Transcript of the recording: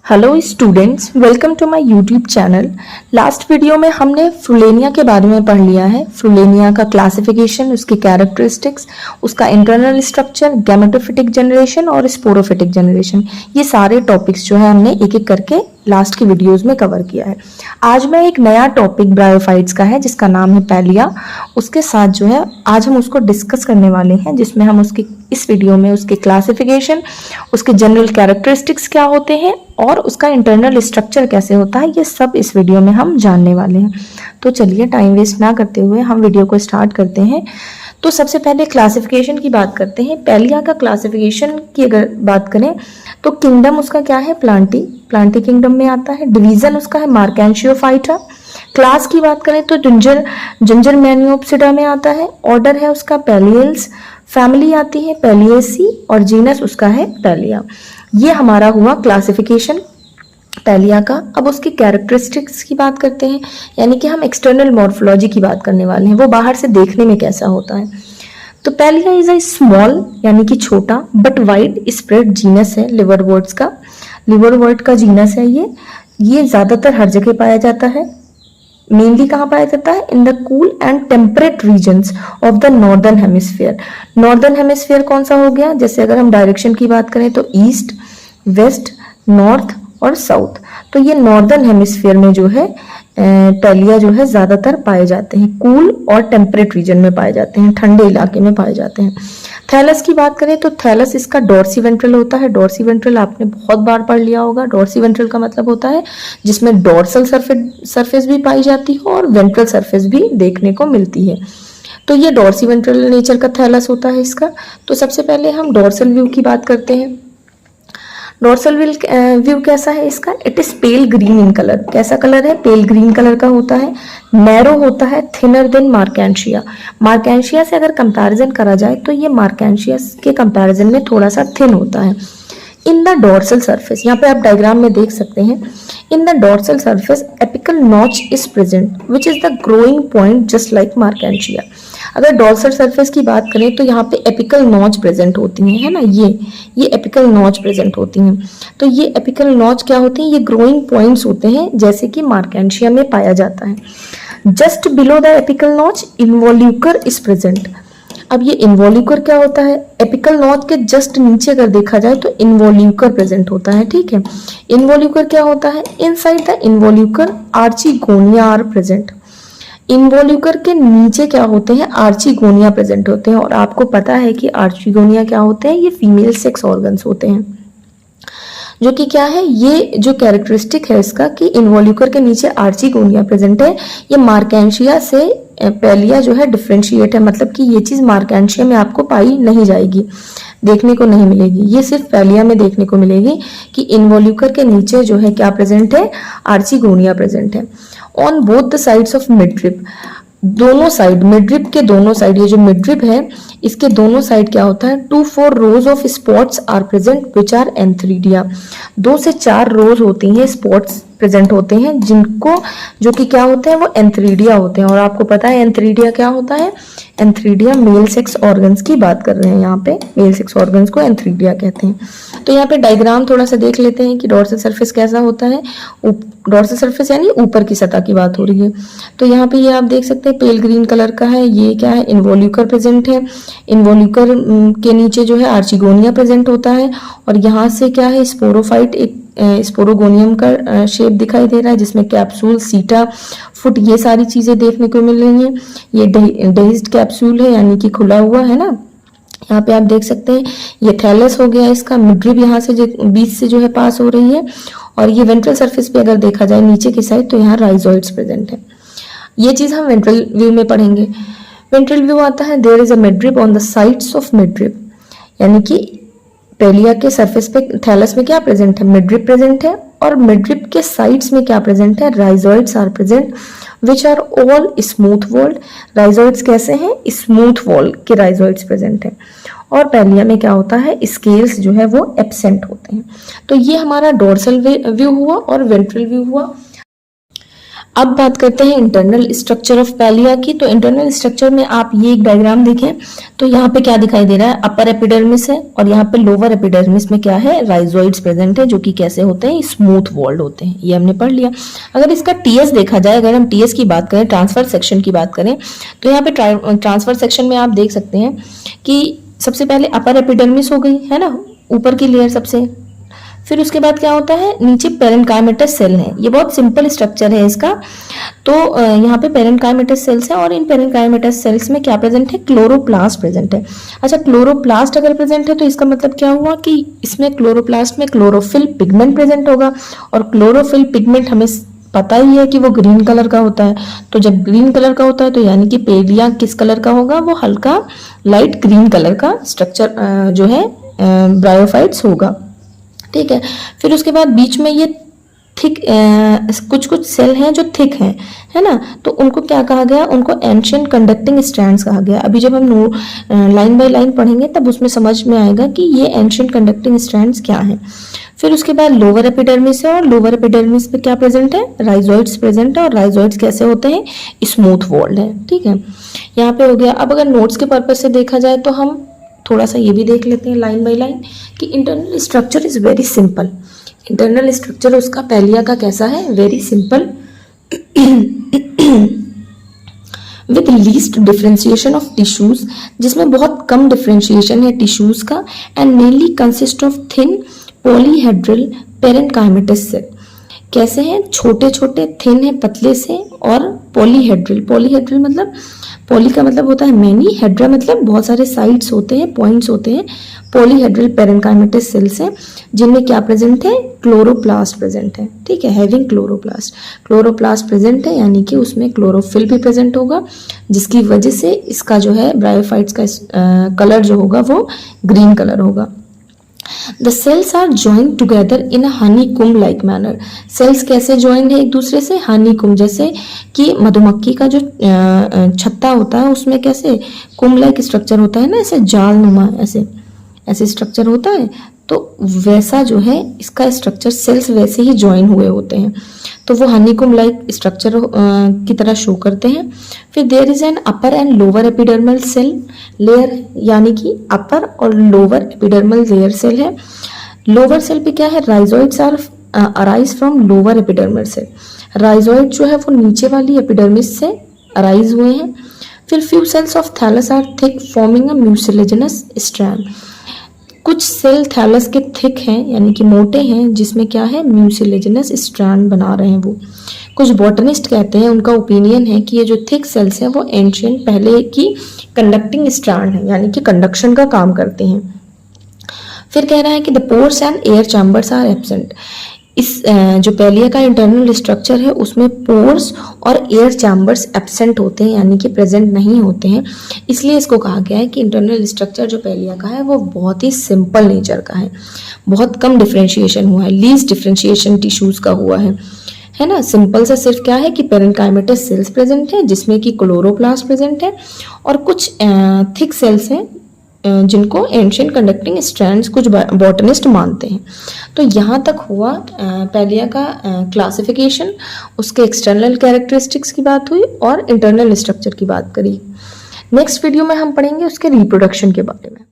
Hello students, welcome to my YouTube channel. Last video में हमने फ्रुलेनिया के बारे में पढ़ लिया है। फ्रुलेनिया का क्लासिफिकेशन, उसकी कैरेक्टरिस्टिक्स, उसका इंटरनल स्ट्रक्चर, गैमेटोफिटिक जनरेशन और स्पोरोफिटिक जनरेशन, ये सारे टॉपिक्स जो है हमने एक एक करके लास्ट की वीडियोस में कवर किया है। आज मैं एक नया टॉपिक ब्रायोफाइट्स का है जिसका नाम है पैलिया, उसके साथ जो है आज हम उसको डिस्कस करने वाले हैं, जिसमें हम उसकी इस वीडियो में उसके क्लासिफिकेशन, उसके जनरल कैरेक्टरिस्टिक्स क्या होते हैं और उसका इंटरनल स्ट्रक्चर कैसे होता है, ये सब इस वीडियो में हम जानने वाले हैं। तो चलिए टाइम वेस्ट ना करते हुए हम वीडियो को स्टार्ट करते हैं। तो सबसे पहले क्लासिफिकेशन की बात करते हैं। पैलिया का क्लासिफिकेशन की अगर बात करें तो किंगडम उसका क्या है, प्लांटी किंगडम में आता है। डिवीजन उसका है मार्केंशियोफाइटा। क्लास की बात करें तो जिंजर मैनियोप्सिडा में आता है। ऑर्डर है उसका पैलियल्स। फैमिली आती है पैलियेसी और जीनस उसका है पैलिया। ये हमारा हुआ क्लासिफिकेशन पैलिया का। अब उसकी कैरेक्टरिस्टिक्स की बात करते हैं, यानी कि हम एक्सटर्नल मॉर्फोलॉजी की बात करने वाले हैं, वो बाहर से देखने में कैसा होता है। तो पैलिया इज अ स्मॉल यानी कि छोटा बट वाइड स्प्रेड जीनस है लिवरवर्ट्स का। लिवरवर्ट का जीनस है ये ज्यादातर हर जगह पाया जाता है। मेनली कहाँ पाया जाता है? In the cool and temperate regions of the northern hemisphere. Northern hemisphere कौन सा हो गया? जैसे अगर हम डायरेक्शन की बात करें तो ईस्ट, वेस्ट, नॉर्थ और साउथ। तो ये नॉर्दर्न हेमिस्फीयर में जो है पैलिया जो है ज्यादातर पाए जाते हैं। कूल और टेम्परेट रीजन में पाए जाते हैं, ठंडे इलाके में पाए जाते हैं। थैलस की बात करें तो थैलस इसका डॉर्सी वेंट्रल होता है। डॉर्सी वेंट्रल आपने बहुत बार पढ़ लिया होगा। डॉर्सी वेंट्रल का मतलब होता है जिसमें डॉर्सल सरफेस भी पाई जाती है और वेंट्रल सरफेस भी देखने को मिलती है। तो ये डॉर्सी वेंट्रल नेचर का थैलस होता है इसका। तो सबसे पहले हम डॉर्सल व्यू की बात करते हैं। डॉर्सल व्यू कैसा है इसका? It is pail green in colour. कैसा कलर है? पेल ग्रीन कलर का होता है। नैरो होता है, थिनर देन मार्केंशिया। मार्केंशिया से अगर कंपैरिजन करा जाए तो ये मार्केंशिया के कंपैरिजन में थोड़ा सा थिन होता है। इन द डॉर्सल सरफेस, यहाँ पे आप डायग्राम में देख सकते हैं, in the dorsal surface apical notch is present which is the growing point just like Marchantia. अगर डॉर्सल सरफेस की बात करें तो यहाँ पे एपिकल नॉच प्रेजेंट होती हैं, है ना, ये एपिकल नॉच प्रेजेंट होती हैं। तो ये एपिकल नॉच क्या होती हैं? ये ग्रोइंग पॉइंट्स होते हैं जैसे कि मार्केंशिया में पाया जाता है। Just below the apical notch involucre is present. अब ये इन्वोल्यूकर क्या होता है? एपिकल नॉच के जस्ट नीचे अगर देखा जाए तो इन्वोल्यूकर प्रेजेंट होता है, ठीक है। इन्वोल्यूकर क्या होता है? Inside the involucre archegonia are present. Involucre के नीचे क्या होते हैं? आर्चिगोनिया प्रेजेंट होते हैं। और आपको पता है कि आर्चिगोनिया क्या होते हैं? ये फीमेल सेक्स ऑर्गन्स होते हैं, जो कि क्या है, ये जो कैरेक्टरिस्टिक है इसका कि इन्वोल्यूकर के नीचे आर्चिगोनिया प्रेजेंट है। ये मार्केंशिया से पैलिया जो है डिफ्रेंशिएट है, मतलब कि ये चीज मार्केंशिया में आपको पाई नहीं जाएगी, देखने को नहीं मिलेगी। ये सिर्फ पैलिया में देखने को मिलेगी कि इन्वोल्यूकर के नीचे जो है क्या प्रेजेंट है? आर्चिगोनिया प्रेजेंट है। On both the sides of midrib, दोनों साइड, मिडरिब के दोनों साइड, ये जो मिडरिब है इसके दोनों साइड क्या होता है? 2-4 rows of spots are present which are antheridia. 2 से 4 रोज होती हैं, स्पॉट्स प्रेजेंट होते हैं जिनको, जो कि क्या होते हैं? वो एंथ्रीडिया होते हैं। और आपको पता है एंथ्रीडिया क्या होता है? एंथ्रीडिया मेल सेक्स ऑर्गन्स की बात कर रहे हैं यहाँ पे, मेल सेक्स ऑर्गन्स को एंथ्रीडिया कहते हैं। तो यहाँ पे डायग्राम थोड़ा सा देख लेते हैं कि डॉर्सल सरफेस कैसा होता है। डॉर्सल सरफेस यानी ऊपर की सतह की बात हो रही है। तो यहाँ पे ये आप देख सकते हैं पेल ग्रीन कलर का है। ये क्या है? इन्वोल्यूकर प्रेजेंट है। इन्वोल्यूकर के नीचे जो है आर्चिगोनिया प्रेजेंट होता है। और यहाँ से क्या है? स्पोरोफाइट, एक स्पोरोगोनियम का शेप दिखाई दे रहा है जिसमें कैप्सूल, सीटा, फुट, ये सारी चीजें देखने को मिल रही हैं। ये डेज्ड कैप्सूल है यानी कि खुला हुआ है ना। यहाँ पे आप देख सकते हैं ये थैलस हो गया इसका। मिडरिब यहाँ से बीच से जो है पास हो रही है। और ये वेंट्रल सरफेस पे अगर देखा जाए नीचे की साइड तो यहाँ राइजोइड्स प्रेजेंट है। ये चीज हम वेंट्रल व्यू में पढ़ेंगे। वेंट्रल व्यू आता है, there is a midrib on the sides of midrib, यानी कि पैलिया के सरफेस पे थैलस में क्या प्रेजेंट है? मिडरिब प्रेजेंट है। और मिडरिब के साइड्स में क्या प्रेजेंट है? Rhizoids are present which are all smooth walled. Rhizoids कैसे हैं? स्मूथ वॉल के राइजोइड्स प्रेजेंट है। और पैलिया में क्या होता है? स्केल्स जो है वो एब्सेंट होते हैं। तो ये हमारा डोर्सल व्यू हुआ और वेंट्रल व्यू हुआ। अब बात करते हैं इंटरनल स्ट्रक्चर ऑफ पैलिया की। तो इंटरनल स्ट्रक्चर में आप ये एक डायग्राम देखें तो यहाँ पे क्या दिखाई दे रहा है, अपर एपिडर्मिस है और यहाँ पे लोअर एपिडर्मिस में क्या है, राइजोइड्स प्रेजेंट है, जो कि कैसे होते हैं, स्मूथ वॉल्ड होते हैं। ये हमने पढ़ लिया। अगर इसका टीएस देखा जाए, अगर हम टीएस की बात करें, ट्रांसफर सेक्शन की बात करें, तो यहाँ पे ट्रांसफर सेक्शन में आप देख सकते हैं कि सबसे पहले अपर एपिडर्मिस हो गई है ना, ऊपर की लेयर सबसे, फिर उसके बाद क्या होता है, नीचे पेरेन्काइमेटस सेल है। ये बहुत सिंपल स्ट्रक्चर है इसका। तो यहाँ पे पेरेन्काइमेटस सेल्स है और इन पेरेन्काइमेटस सेल्स में क्या प्रेजेंट है, क्लोरोप्लास्ट प्रेजेंट है। अच्छा, क्लोरोप्लास्ट अगर प्रेजेंट है तो इसका मतलब क्या हुआ कि इसमें क्लोरोप्लास्ट में क्लोरोफिल पिगमेंट प्रेजेंट होगा, और क्लोरोफिल पिगमेंट हमें पता ही है कि वो ग्रीन कलर का होता है। तो जब ग्रीन कलर का होता है तो यानी कि पेलिया किस कलर का होगा, वो हल्का लाइट ग्रीन कलर का स्ट्रक्चर जो है ब्रायोफाइट्स होगा। ठीक है। फिर उसके बाद बीच में ये थिक कुछ कुछ सेल हैं जो थिक हैं, है ना, तो उनको क्या कहा गया, उनको एंशिएंट कंडक्टिंग स्ट्रैंड्स कहा गया। अभी जब हम लाइन बाय लाइन पढ़ेंगे तब उसमें समझ में आएगा कि ये एंशिएंट कंडक्टिंग स्ट्रैंड्स क्या हैं। फिर उसके बाद लोअर एपिडर्मिस है और लोअर एपिडर्मिस पे क्या प्रेजेंट है, राइजोइड्स प्रेजेंट है, और राइजोइड्स कैसे होते हैं, स्मूथ वॉल्ड है। ठीक है, यहाँ पे हो गया। अब अगर नोट्स के पर्पज से देखा जाए तो हम थोड़ा सा ये भी देख लेते हैं लाइन बाय लाइन कि internal structure is very simple. Internal structure उसका पैलिया का कैसा है, very simple, with least differentiation of tissues, जिसमें बहुत कम डिफरेंशिएशन है टिश्यूज का, and mainly consist of thin polyhedral parenchymatous cell. कैसे हैं, छोटे छोटे, थिन है पतले से, और पॉलीहेड्रल, पॉलीहेड्रल मतलब, पॉली का मतलब होता है मेनी, हेड्रा मतलब बहुत सारे साइड्स होते हैं, पॉइंट्स होते हैं। पॉलीहेड्रल पेरेन्काइमेटस सेल्स हैं जिनमें क्या प्रेजेंट है, क्लोरोप्लास्ट प्रेजेंट है। ठीक है, हैविंग क्लोरोप्लास्ट, क्लोरोप्लास्ट प्रेजेंट है यानी कि उसमें क्लोरोफिल भी प्रेजेंट होगा, जिसकी वजह से इसका जो है ब्रायोफाइट्स का कलर जो होगा वो ग्रीन कलर होगा। The cells are joined together in a honeycomb like manner. Cells कैसे ज्वाइन है एक दूसरे से, हनीकॉम्ब, जैसे कि मधुमक्खी का जो छत्ता होता है उसमें कैसे कुंभ लाइक स्ट्रक्चर होता है ना, ऐसे जाल नुमा, ऐसे ऐसे स्ट्रक्चर होता है, तो वैसा जो है इसका स्ट्रक्चर, सेल्स वैसे ही ज्वाइन हुए होते हैं, तो वो हनीकॉम्ब लाइक स्ट्रक्चर की तरह शो करते हैं। फिर there is an upper and lower epidermal cell layer, यानी कि अपर और लोअर एपिडर्मल लेयर सेल है। लोअर सेल पे क्या है, rhizoids are arise from lower epidermal cell. Rhizoid जो है वो नीचे वाली एपिडर्मिस से अराइज हुए हैं। फिर few cells of thallus are thick forming a mucilaginous strand. कुछ सेल थैलस के थिक हैं यानी कि मोटे हैं, जिसमें क्या है, म्यूसिलेजिनस स्ट्रैंड बना रहे हैं वो। कुछ बॉटनिस्ट कहते हैं, उनका ओपिनियन है कि ये जो थिक सेल्स हैं वो एंशिएंट पहले की कंडक्टिंग स्ट्रैंड है, यानी कि कंडक्शन का काम करते हैं। फिर कह रहा है कि the pores and air chambers are absent. इस जो पैलिया का इंटरनल स्ट्रक्चर है उसमें पोर्स और एयर चैम्बर्स एब्सेंट होते हैं, यानी कि प्रेजेंट नहीं होते हैं, इसलिए इसको कहा गया है कि इंटरनल स्ट्रक्चर जो पैलिया का है वो बहुत ही सिंपल नेचर का है। बहुत कम डिफरेंशिएशन हुआ है, लीस्ट डिफरेंशिएशन टिश्यूज का हुआ है ना। सिंपल से सिर्फ क्या है कि पेरेन्काइमेटस सेल्स प्रेजेंट है जिसमें कि क्लोरोप्लास्ट प्रेजेंट है, और कुछ थिक सेल्स हैं जिनको एंशिएंट कंडक्टिंग स्ट्रैंड्स कुछ बॉटनिस्ट मानते हैं। तो यहाँ तक हुआ पैलिया का क्लासिफिकेशन, उसके एक्सटर्नल कैरेक्टरिस्टिक्स की बात हुई और इंटरनल स्ट्रक्चर की बात करी। नेक्स्ट वीडियो में हम पढ़ेंगे उसके रिप्रोडक्शन के बारे में।